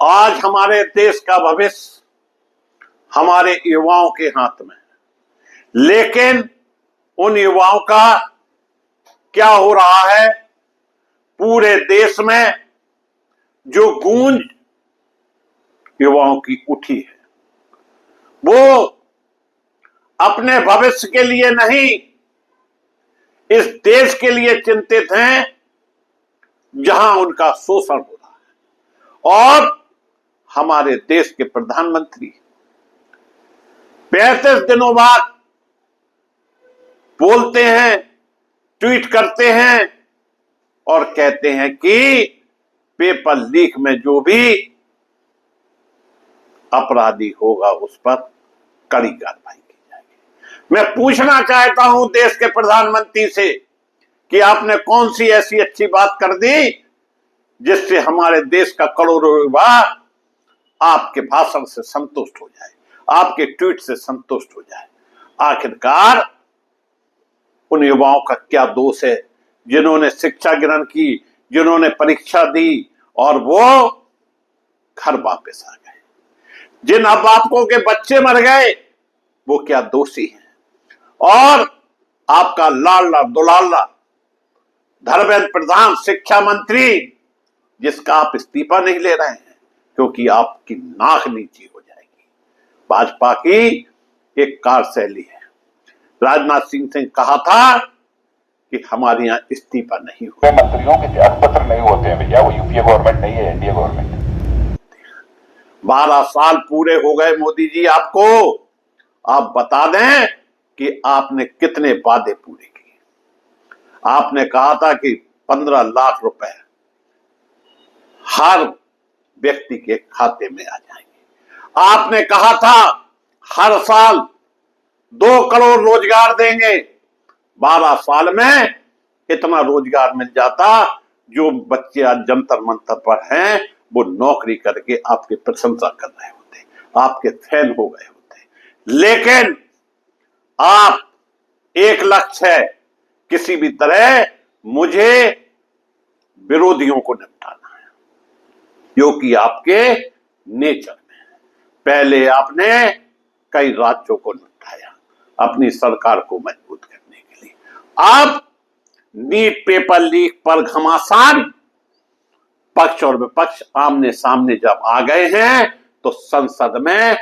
आज हमारे देश का भविष्य हमारे युवाओं के हाथ में है, लेकिन उन युवाओं का क्या हो रहा है? पूरे देश में जो गूंज युवाओं की उठी है, वो अपने भविष्य के लिए नहीं, इस देश के लिए चिंतित हैं जहां उनका शोषण हो रहा है। और हमारे देश के प्रधानमंत्री 35 दिनों बाद बोलते हैं, ट्वीट करते हैं और कहते हैं कि पेपर लीक में जो भी अपराधी होगा उस पर कड़ी कार्रवाई की जाएगी। मैं पूछना चाहता हूं देश के प्रधानमंत्री से कि आपने कौन सी ऐसी अच्छी बात कर दी जिससे हमारे देश का करोड़ों युवा आपके भाषण से संतुष्ट हो जाए, आपके ट्वीट से संतुष्ट हो जाए। आखिरकार उन युवाओं का क्या दोष है जिन्होंने शिक्षा ग्रहण की, जिन्होंने परीक्षा दी और वो घर वापस आ गए? जिन अभिभावकों के बच्चे मर गए वो क्या दोषी हैं? और आपका लाडला दुलाला धर्मेंद्र प्रधान शिक्षा मंत्री, जिसका आप इस्तीफा नहीं ले रहे हैं क्योंकि आपकी नाक नीची हो जाएगी। भाजपा की एक कार्यशैली है। राजनाथ सिंह ने कहा था कि हमारे यहां इस्तीफा नहीं हुआ। मंत्रियों के त्याग पत्र नहीं होते हैं भैया, वो यूपीए गवर्नमेंट नहीं है, एनडीए गवर्नमेंट है। 12 साल पूरे हो गए मोदी जी आपको। आप बता दें कि आपने कितने वादे पूरे किए। आपने कहा था कि 15 लाख रुपए हर व्यक्ति के खाते में आ जाएंगे। आपने कहा था हर साल 2 करोड़ रोजगार देंगे। 12 साल में इतना रोजगार मिल जाता, जो बच्चे आज जंतर मंतर पर हैं वो नौकरी करके आपकी प्रशंसा कर रहे होते, आपके फैन हो गए होते। लेकिन आप एक लक्ष्य है, किसी भी तरह मुझे विरोधियों को निपटाना है, जो कि आपके नेचर में है। पहले आपने कई राज्यों को निपटाया अपनी सरकार को मजबूत करने के लिए। आप नीट पेपर लीक पर घमासान, पक्ष और विपक्ष आमने सामने जब आ गए हैं तो संसद में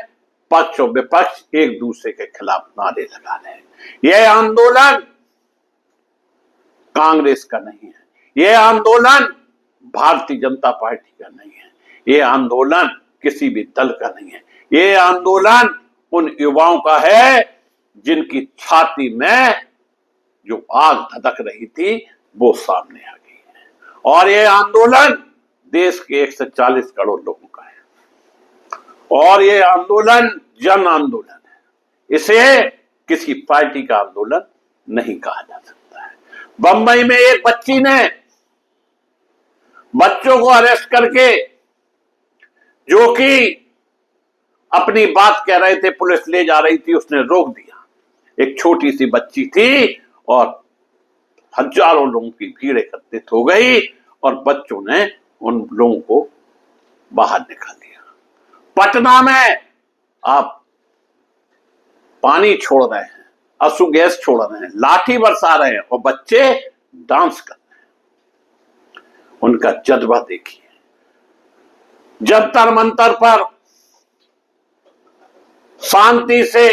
पक्ष और विपक्ष एक दूसरे के खिलाफ नारे लगा रहे हैं। यह आंदोलन कांग्रेस का नहीं है, यह आंदोलन भारतीय जनता पार्टी का नहीं है, यह आंदोलन किसी भी दल का नहीं है। यह आंदोलन उन युवाओं का है जिनकी छाती में जो आग धधक रही थी वो सामने आ गई है। और यह आंदोलन देश के 140 करोड़ लोगों का है और यह आंदोलन जन आंदोलन है। इसे किसी पार्टी का आंदोलन नहीं कहा जा सकता है। बंबई में एक बच्ची ने बच्चों को अरेस्ट करके, जो कि अपनी बात कह रहे थे, पुलिस ले जा रही थी, उसने रोक दिया। एक छोटी सी बच्ची थी और हजारों लोगों की भीड़ एकत्रित हो गई और बच्चों ने उन लोगों को बाहर निकाल दिया। पटना में आप पानी छोड़ रहे हैं, आंसू गैस छोड़ रहे हैं, लाठी बरसा रहे हैं और बच्चे डांस कर रहे हैं। उनका जज्बा देखिए। जंतर मंतर पर शांति से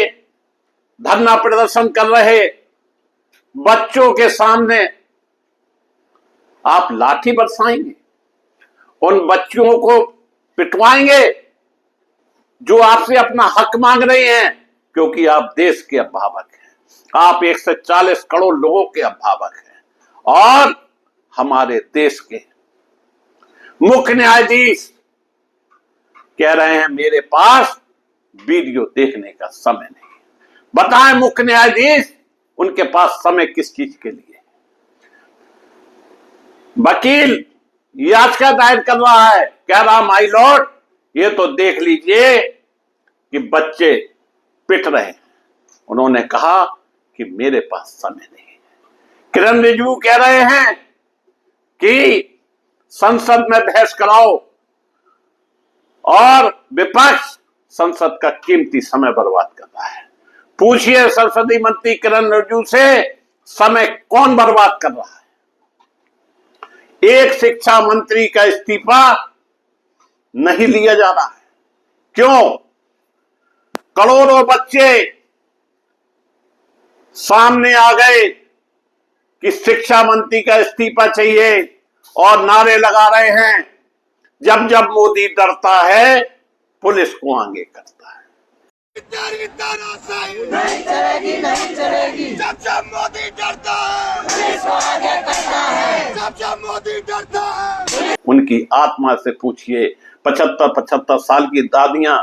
धरना प्रदर्शन कर रहे बच्चों के सामने आप लाठी बरसाएंगे, उन बच्चों को पिटवाएंगे जो आपसे अपना हक मांग रहे हैं, क्योंकि आप देश के अभिभावक हैं। आप 140 करोड़ लोगों के अभिभावक हैं और हमारे देश के मुख्य न्यायाधीश कह रहे हैं मेरे पास वीडियो देखने का समय नहीं है। बताएं मुख्य न्यायाधीश, उनके पास समय किस चीज के लिए? वकील याचिका दायर कर रहा है, कह रहा माय लॉर्ड ये तो देख लीजिए कि बच्चे पिट रहे हैं। उन्होंने कहा कि मेरे पास समय नहीं है। किरण रिजिजू कह रहे हैं कि संसद में बहस कराओ। और विपक्ष संसद का कीमती समय बर्बाद कर रहा है। पूछिए संसदीय मंत्री किरण रिजिजू से, समय कौन बर्बाद कर रहा है? एक शिक्षा मंत्री का इस्तीफा नहीं लिया जा रहा है। क्यों? करोड़ों बच्चे सामने आ गए कि शिक्षा मंत्री का इस्तीफा चाहिए और नारे लगा रहे हैं। जब जब मोदी डरता है, पुलिस को आगे करता है। नहीं चलेगी, नहीं चलेगी। जब जब मोदी डरता है, पुलिस को आगे करता है। जब जब मोदी डरता है। उनकी आत्मा से पूछिए, 75-75 साल की दादियां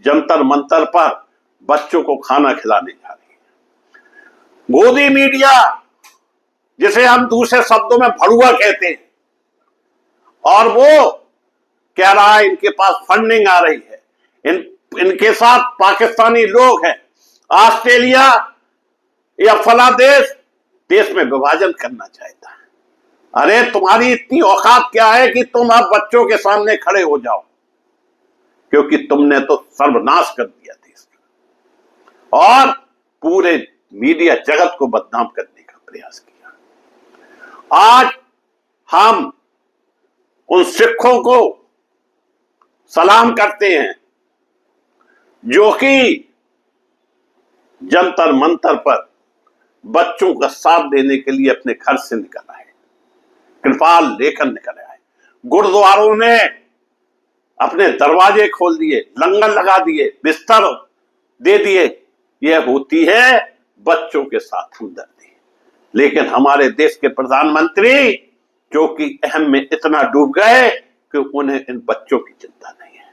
जंतर मंतर पर बच्चों को खाना खिलाने जा रही है। गोदी मीडिया, जिसे हम दूसरे शब्दों में भड़ुआ कहते हैं, और वो कह रहा है इनके पास फंडिंग आ रही है, इनके साथ पाकिस्तानी लोग हैं, ऑस्ट्रेलिया या फला देश में विभाजन करना चाहता है। अरे तुम्हारी इतनी औकात क्या है कि तुम अब बच्चों के सामने खड़े हो जाओ? क्योंकि तुमने तो सर्वनाश कर दिया देश का और पूरे मीडिया जगत को बदनाम करने का प्रयास किया। आज हम उन सिखों को सलाम करते हैं जो कि जंतर मंतर पर बच्चों का साथ देने के लिए अपने घर से निकल आए, कृपाल लेकर निकल आए। गुरुद्वारों ने अपने दरवाजे खोल दिए, लंगर लगा दिए, बिस्तर दे दिए। यह होती है बच्चों के साथ हमदर्दी। लेकिन हमारे देश के प्रधानमंत्री जो कि अहम में इतना डूब गए कि उन्हें इन बच्चों की चिंता नहीं है।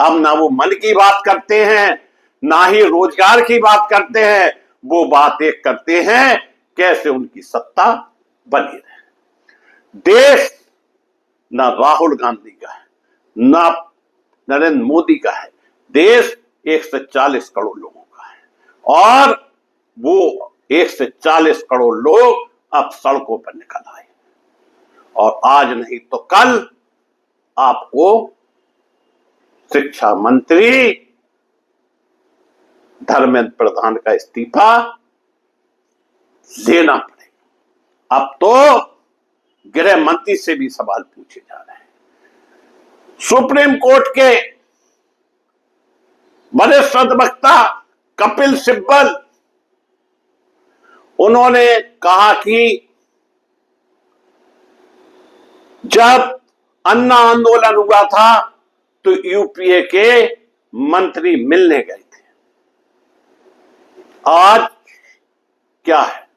अब ना वो मन की बात करते हैं, ना ही रोजगार की बात करते हैं। वो बात एक करते हैं कैसे उनकी सत्ता बनी रहे। देश ना राहुल गांधी का है, ना नरेंद्र मोदी का है। देश 140 करोड़ लोगों का है और वो 140 करोड़ लोग अब सड़कों पर निकल आए। और आज नहीं तो कल आपको शिक्षा मंत्री धर्मेंद्र प्रधान का इस्तीफा देना पड़ेगा। अब तो गृह मंत्री से भी सवाल पूछे जा रहे हैं। सुप्रीम कोर्ट के वरिष्ठ अधिवक्ता कपिल सिब्बल, उन्होंने कहा कि जब अन्ना आंदोलन हुआ था तो यूपीए के मंत्री मिलने गए थे। आज क्या है?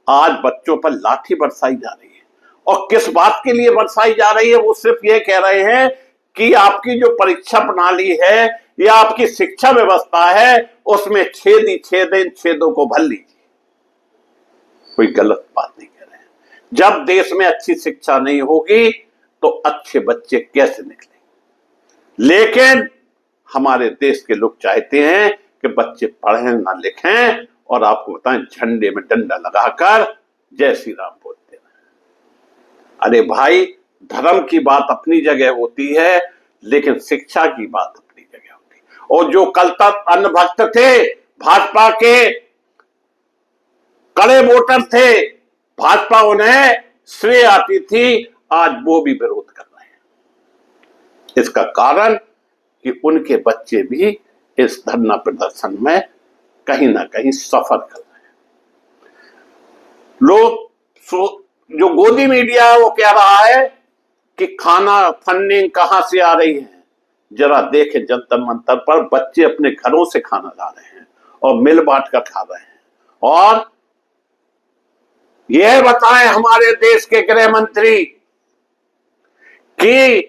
आज बच्चों पर लाठी बरसाई जा रही है। और किस बात के लिए बरसाई जा रही है? वो सिर्फ ये कह रहे हैं कि आपकी जो परीक्षा प्रणाली है या आपकी शिक्षा व्यवस्था है उसमें छेदों को भर लीजिए। कोई गलत बात नहीं कह रहे हैं। जब देश में अच्छी शिक्षा नहीं होगी तो अच्छे बच्चे कैसे निकलेंगे? लेकिन हमारे देश के लोग चाहते हैं कि बच्चे पढ़ें ना लिखें और आपको बताएं झंडे में डंडा लगाकर जय श्री राम बोलते हैं। अरे भाई, धर्म की बात अपनी जगह होती है लेकिन शिक्षा की बात अपनी जगह होती है। और जो कल तक अन्न भक्त थे, भाजपा के कड़े वोटर थे, भाजपा उन्हें श्रेय आती थी, आज वो भी विरोध कर रहे हैं। इसका कारण कि उनके बच्चे भी इस धरना प्रदर्शन में कहीं ना कहीं सफर कर रहे हैं। लोग जो गोदी मीडिया है वो कह रहा है कि खाना फंडिंग कहां से आ रही है। जरा देखें, जंतर मंतर पर बच्चे अपने घरों से खाना ला रहे हैं और मिल बांट कर खा रहे हैं। और यह बताएं हमारे देश के गृह मंत्री कि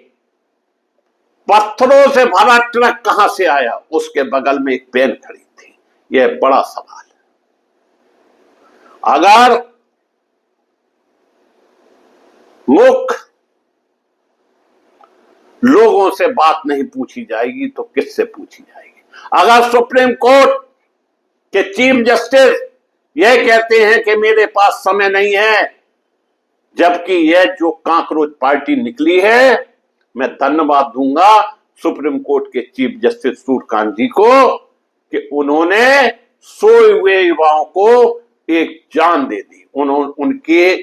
पत्थरों से भरा ट्रक कहां से आया? उसके बगल में एक वैन खड़ी थी। यह बड़ा सवाल है। अगर मुख्य लोगों से बात नहीं पूछी जाएगी तो किससे पूछी जाएगी? अगर सुप्रीम कोर्ट के चीफ जस्टिस यह कहते हैं कि मेरे पास समय नहीं है, जबकि यह जो कांकरोच पार्टी निकली है, मैं धन्यवाद दूंगा सुप्रीम कोर्ट के चीफ जस्टिस सूर्यकांत जी को कि उन्होंने सोए हुए युवाओं को एक जान दे दी। उनके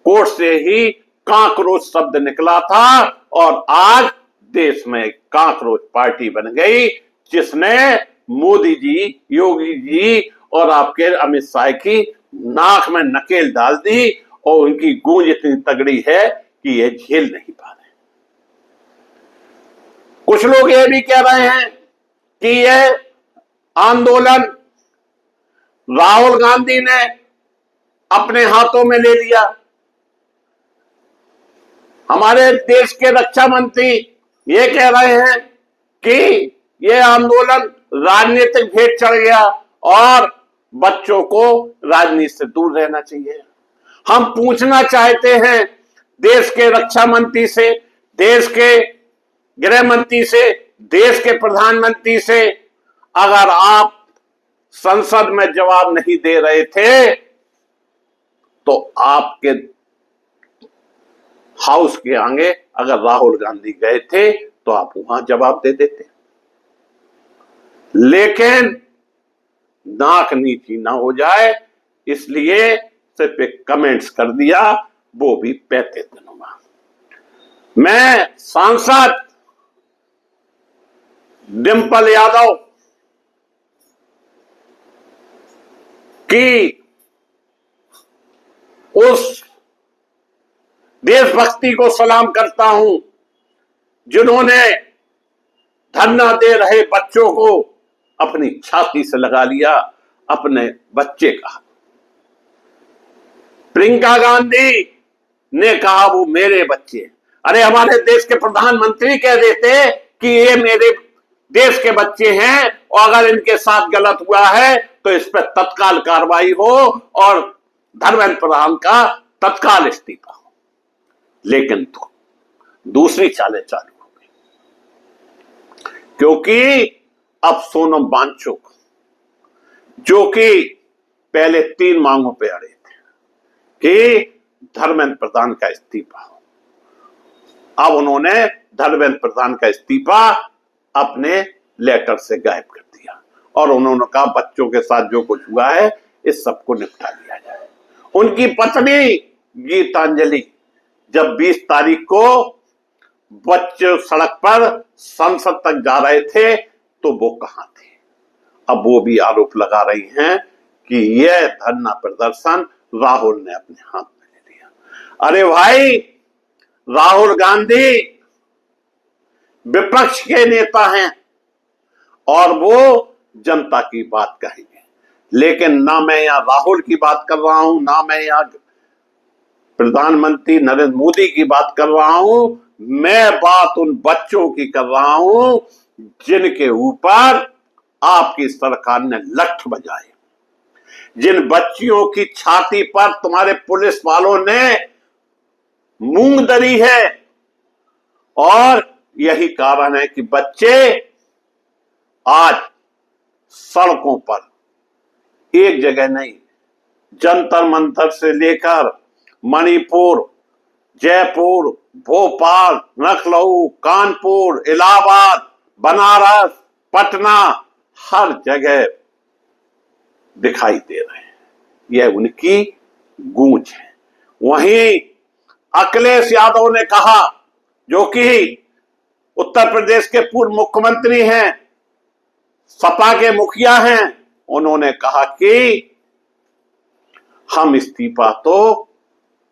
कोर्ट से ही कांकरोच शब्द निकला था और आज देश में कांकरोच पार्टी बन गई, जिसने मोदी जी, योगी जी और आपके अमित शाह की नाक में नकेल डाल दी और उनकी गूंज इतनी तगड़ी है कि ये झेल नहीं पा रहे। कुछ लोग ये भी कह रहे हैं कि यह आंदोलन राहुल गांधी ने अपने हाथों में ले लिया। हमारे देश के रक्षा मंत्री ये कह रहे हैं कि यह आंदोलन राजनीतिक भेंट चढ़ गया और बच्चों को राजनीति से दूर रहना चाहिए। हम पूछना चाहते हैं देश के रक्षा मंत्री से, देश के गृह मंत्री से, देश के प्रधानमंत्री से, अगर आप संसद में जवाब नहीं दे रहे थे तो आपके हाउस के आगे अगर राहुल गांधी गए थे तो आप वहां जवाब दे देते, लेकिन नाक नीची ना हो जाए इसलिए सिर्फ एक कमेंट्स कर दिया, वो भी 35 दिनों में। मैं सांसद डिंपल यादव की उस देशभक्ति को सलाम करता हूं जिन्होंने धरना दे रहे बच्चों को अपनी छाती से लगा लिया, अपने बच्चे का। प्रियंका गांधी ने कहा वो मेरे बच्चे। अरे हमारे देश के प्रधानमंत्री कह देते कि ये मेरे देश के बच्चे हैं और अगर इनके साथ गलत हुआ है तो इस पर तत्काल कार्रवाई हो और धर्मेंद्र प्रधान का तत्काल इस्तीफा हो। लेकिन तो दूसरी चालें चालू हो गई, क्योंकि अब सोनम वांगचुक जो कि पहले 3 मांगों पे अड़े थे कि धर्मेंद्र प्रधान का इस्तीफा हो, अब उन्होंने धर्मेंद्र प्रधान का इस्तीफा अपने लेटर से गायब कर दिया और उन्होंने कहा बच्चों के साथ जो कुछ हुआ है इस सबको निपटा लिया जाए। उनकी पत्नी गीतांजलि जब 20 तारीख को बच्चे सड़क पर संसद तक जा रहे थे तो वो कहां थे? अब वो भी आरोप लगा रही हैं कि यह धरना प्रदर्शन राहुल ने अपने हाथ में ले लिया। अरे भाई, राहुल गांधी विपक्ष के नेता हैं और वो जनता की बात कहेंगे, लेकिन ना मैं यहां राहुल की बात कर रहा हूं, ना मैं यहां प्रधानमंत्री नरेंद्र मोदी की बात कर रहा हूं, मैं बात उन बच्चों की कर रहा हूं जिनके ऊपर आपकी सरकार ने लठ बजाए, जिन बच्चियों की छाती पर तुम्हारे पुलिस वालों ने मूंग दरी है। और यही कारण है कि बच्चे आज सड़कों पर एक जगह नहीं, जंतर मंतर से लेकर मणिपुर, जयपुर, भोपाल, लखनऊ, कानपुर, इलाहाबाद, बनारस, पटना, हर जगह दिखाई दे रहे हैं। यह उनकी गूंज है। वहीं अखिलेश यादव ने कहा, जो कि उत्तर प्रदेश के पूर्व मुख्यमंत्री हैं, सपा के मुखिया हैं, उन्होंने कहा कि हम इस्तीफा तो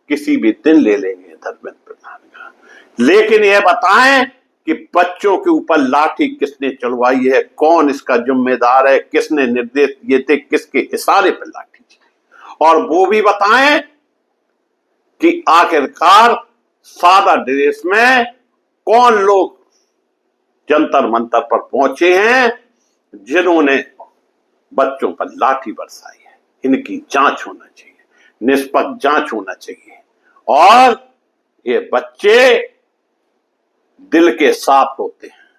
किसी भी दिन ले लेंगे धर्मेंद्र प्रधान का, लेकिन यह बताएं कि बच्चों के ऊपर लाठी किसने चलवाई है, कौन इसका जिम्मेदार है, किसने निर्देश दिए थे, किसके इशारे पर लाठी चली, और वो भी बताएं कि आखिरकार सादा ड्रेस में कौन लोग जंतर मंतर पर पहुंचे हैं जिन्होंने बच्चों पर लाठी बरसाई है। इनकी जांच होना चाहिए, निष्पक्ष जांच होना चाहिए, और ये बच्चे दिल के साफ होते हैं,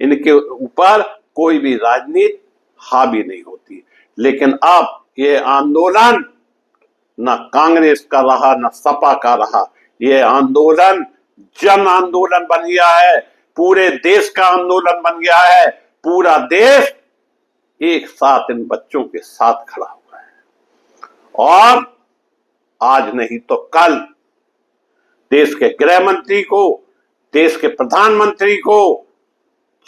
इनके ऊपर कोई भी राजनीति हावी नहीं होती। लेकिन अब ये आंदोलन न कांग्रेस का रहा न सपा का रहा, ये आंदोलन जन आंदोलन बन गया है। पूरे देश का आंदोलन बन गया है। पूरा देश एक साथ इन बच्चों के साथ खड़ा हुआ है और आज नहीं तो कल देश के गृह मंत्री को, देश के प्रधानमंत्री को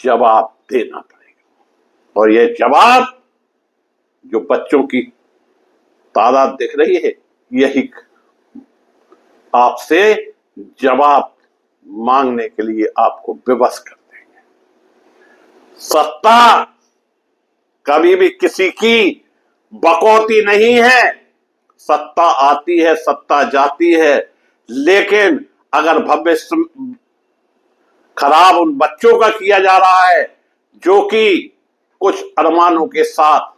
जवाब देना पड़ेगा। और यह जवाब जो बच्चों की तादाद दिख रही है, यही आपसे जवाब मांगने के लिए आपको विवश कर देंगे। सत्ता कभी भी किसी की बकौती नहीं है। सत्ता आती है, सत्ता जाती है, लेकिन अगर भविष्य खराब उन बच्चों का किया जा रहा है जो कि कुछ अरमानों के साथ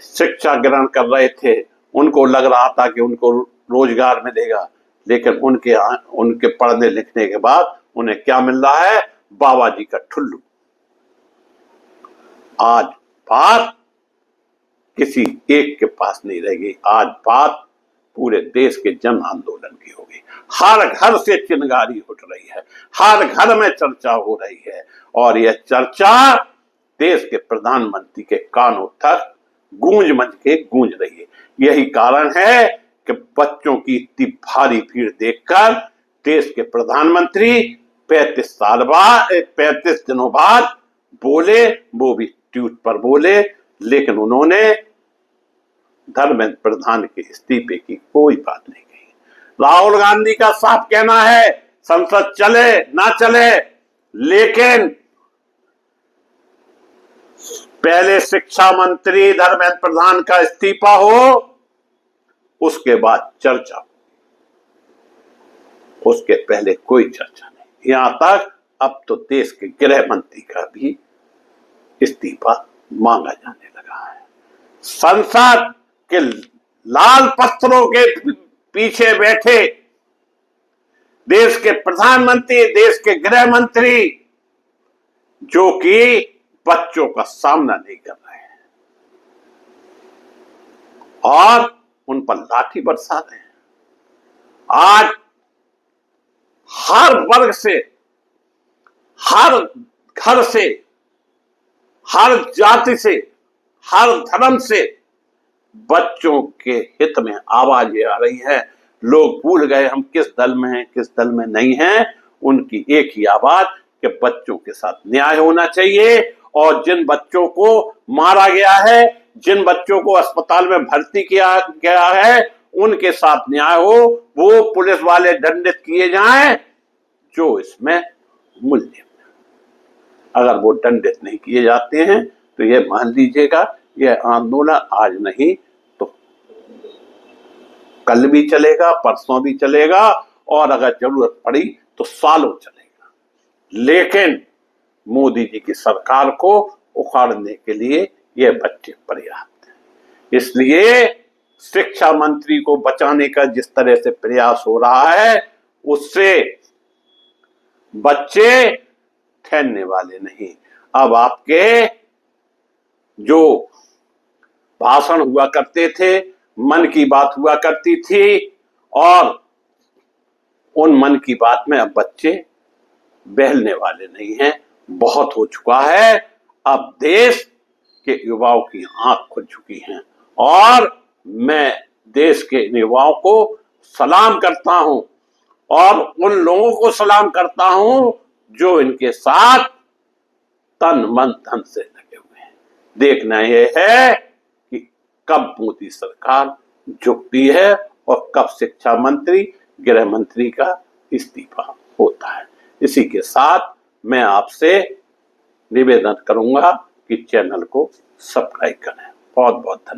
शिक्षा ग्रहण कर रहे थे, उनको लग रहा था कि उनको रोजगार मिलेगा, लेकिन उनके पढ़ने लिखने के बाद उन्हें क्या मिल रहा है? बाबा जी का ठुल्लू। आज बात किसी एक के पास नहीं रहेगी, आज बात पूरे देश के जन आंदोलन की होगी। हर घर से चिंगारी उठ रही है, हर घर में चर्चा हो रही है और यह चर्चा देश के प्रधानमंत्री के कानों तक गूंज मंच के गूंज रही है। यही कारण है कि बच्चों की इतनी भारी भीड़ देखकर देश के प्रधानमंत्री 35 दिनों बाद बोले, वो भी ट्वीट पर बोले, लेकिन उन्होंने धर्मेंद्र प्रधान के इस्तीफे की कोई बात नहीं कही। राहुल गांधी का साफ कहना है संसद चले ना चले, लेकिन पहले शिक्षा मंत्री धर्मेंद्र प्रधान का इस्तीफा हो, उसके बाद चर्चा, उसके पहले कोई चर्चा नहीं। यहां तक अब तो देश के गृह मंत्री का भी इस्तीफा मांगा जाने लगा है। संसद के लाल पत्थरों के पीछे बैठे देश के प्रधानमंत्री, देश के गृह मंत्री, जो कि बच्चों का सामना नहीं कर रहे हैं और उन पर लाठी बरसा रहे हैं। आज हर वर्ग से, हर घर से, हर जाति से, हर धर्म से बच्चों के हित में आवाजें आ रही है। लोग भूल गए हम किस दल में हैं, किस दल में नहीं हैं। उनकी एक ही आवाज कि बच्चों के साथ न्याय होना चाहिए और जिन बच्चों को मारा गया है, जिन बच्चों को अस्पताल में भर्ती किया गया है, उनके साथ न्याय हो। वो पुलिस वाले दंडित किए जाएं जो इसमें मूल्य। अगर वो दंडित नहीं किए जाते हैं तो ये मान लीजिएगा यह आंदोलन आज नहीं तो कल भी चलेगा, परसों भी चलेगा और अगर जरूरत पड़ी तो सालों चलेगा। लेकिन मोदी जी की सरकार को उखाड़ने के लिए ये बच्चे पर्याप्त हैं। इसलिए शिक्षा मंत्री को बचाने का जिस तरह से प्रयास हो रहा है, उससे बच्चे ठहरने वाले नहीं। अब आपके जो भाषण हुआ करते थे, मन की बात हुआ करती थी, और उन मन की बात में अब बच्चे बहलने वाले नहीं हैं। बहुत हो चुका है। अब देश के युवाओं की आंख खुल चुकी हैं और मैं देश के युवाओं को सलाम करता हूं और उन लोगों को सलाम करता हूं जो इनके साथ तन मन धन से लगे हुए हैं। देखना यह है कि कब मोदी सरकार झुकती है और कब शिक्षा मंत्री, गृह मंत्री का इस्तीफा होता है। इसी के साथ मैं आपसे निवेदन करूंगा कि चैनल को सब्सक्राइब करें। बहुत बहुत धन्यवाद।